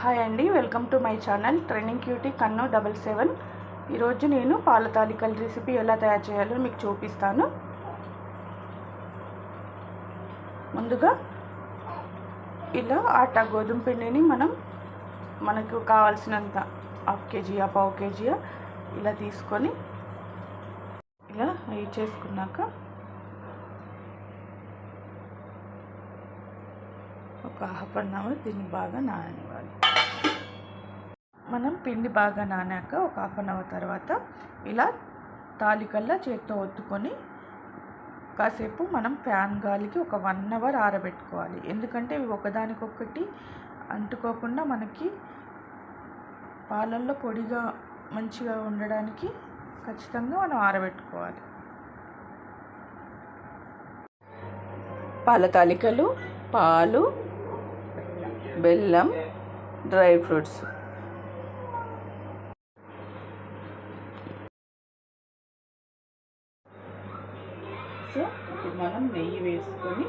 Hi అండి, welcome to my channel trending cutie కన్ను 77. ఈరోజు నేను పాల తాలికల రెసిపీ ఎలా తయారు చేయాలో మీకు చూపిస్తాను. ముందుగా ఇలా ఆటా గోధుమ పిండిని మనకు కావాల్సినంత హాఫ్ కేజీ పావు కేజీ ఇలా తీసుకొని ఇలా అవి చేసుకున్నాక ఒక హాఫ్ అన్ అవర్ దీన్ని బాగా నాననివ్వాలి. మనం పిండి బాగా నానాక ఒక హాఫ్ అన్ అవర్ తర్వాత ఇలా తాలికల్లా చేత్తో ఒత్తుకొని కాసేపు మనం ఫ్యాన్ గాలికి ఒక 1 అవర్ ఆరబెట్టుకోవాలి. ఎందుకంటే ఇవి ఒకదానికొకటి అంటుకోకుండా మనకి పాలల్లో పొడిగా మంచిగా ఉండడానికి ఖచ్చితంగా మనం ఆరబెట్టుకోవాలి. పాల తాలికలు, పాలు, బెల్లం, డ్రై ఫ్రూట్స్. సో ఇప్పుడు మనం నెయ్యి వేసుకొని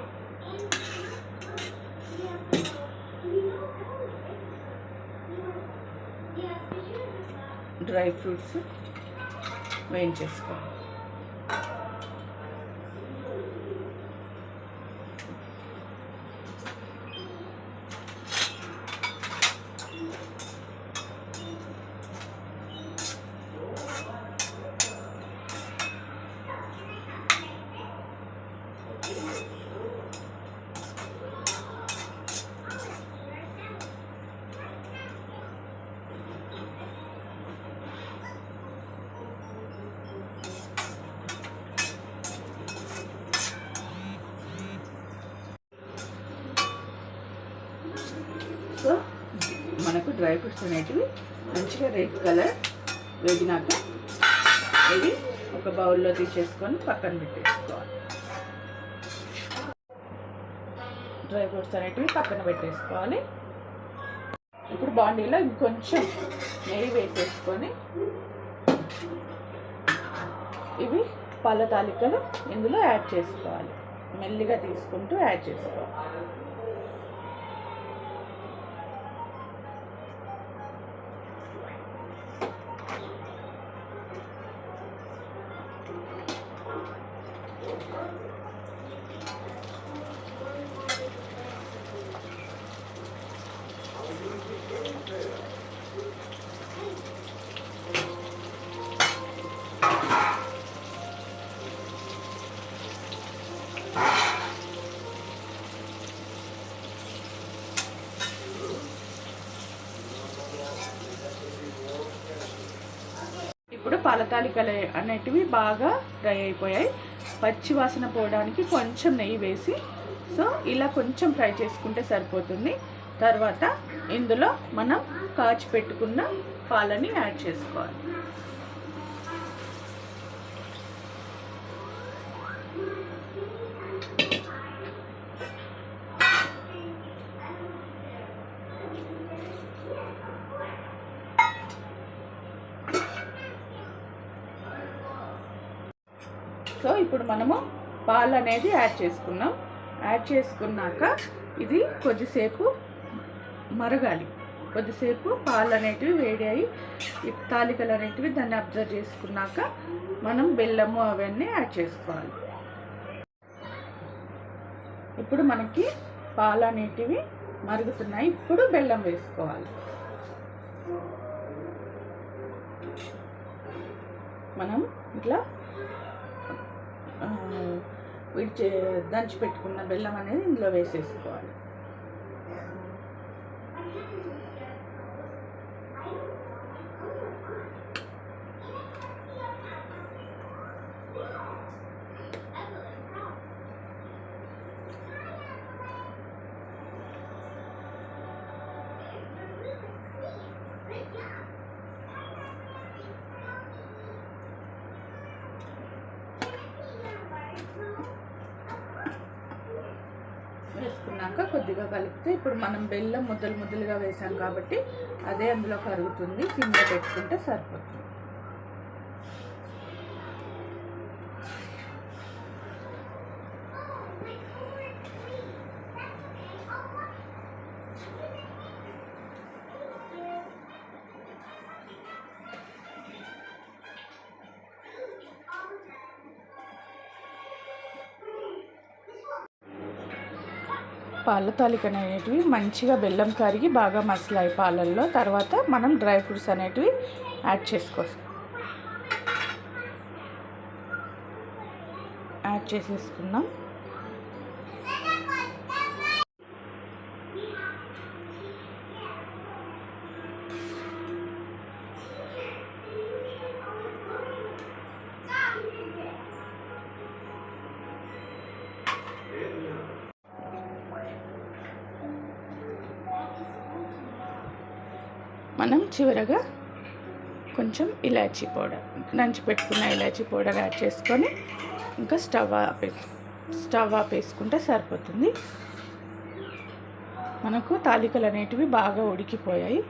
డ్రై ఫ్రూట్స్ వేయించేసుకోవాలి. సో మనకు డ్రై ఫ్రూట్స్ అనేటివి మంచిగా రెడ్ కలర్ వేగినాక ఇవి ఒక బౌల్లో తీసేసుకొని పక్కన పెట్టేసుకోవాలి. డ్రై ఫ్రూట్స్ అనేటివి పక్కన పెట్టేసుకోవాలి. ఇప్పుడు బాండీలో ఇంకొంచెం నెయ్యి వేసేసుకొని ఇవి పాల తాలికలు ఇందులో యాడ్ చేసుకోవాలి. మెల్లిగా తీసుకుంటూ యాడ్ చేసుకోవాలి. ఇప్పుడు పాల తాలికలు అనేటివి బాగా ఫ్రై అయిపోయాయి. పచ్చి వాసన పోవడానికి కొంచెం నెయ్యి వేసి సో ఇలా కొంచెం ఫ్రై చేసుకుంటే సరిపోతుంది. తర్వాత ఇందులో మనం కాచి పెట్టుకున్న పాలని యాడ్ చేసుకోవాలి. సో ఇప్పుడు మనము పాలు అనేది యాడ్ చేసుకున్నాం. యాడ్ చేసుకున్నాక ఇది కొద్దిసేపు మరగాలి. కొద్దిసేపు పాలు అనేటివి వేడి అయ్యి ఈ తాలికలు అనేటివి దాన్ని అబ్జర్వ్ చేసుకున్నాక మనం బెల్లము అవన్నీ యాడ్ చేసుకోవాలి. ఇప్పుడు మనకి పాలు అనేటివి మరుగుతున్నాయి. ఇప్పుడు బెల్లం వేసుకోవాలి. మనం ఇట్లా దంచి పెట్టుకున్న బెల్లం అనేది ఇందులో వేసేసుకోవాలి. వేసుకున్నాక కొద్దిగా కలిపితే ఇప్పుడు మనం బెల్లం ముద్దలుగా వేసాం కాబట్టి అదే అందులో కరుగుతుంది. సిమ్లో పెట్టుకుంటే సరిపోతుంది. పాల తాలికలు అనేటివి మంచిగా బెల్లం కరిగి బాగా మసలాయి పాలల్లో. తర్వాత మనం డ్రై ఫ్రూట్స్ అనేటివి యాడ్ చేసేసుకున్నాం. మనం చివరగా కొంచెం ఇలాచీ పౌడర్, దంచి పెట్టుకున్న ఇలాచీ పౌడర్ యాడ్ చేసుకొని ఇంకా స్టవ్ ఆపేసుకుంటే సరిపోతుంది. మనకు తాలికలు అనేటివి బాగా ఉడికిపోయాయి.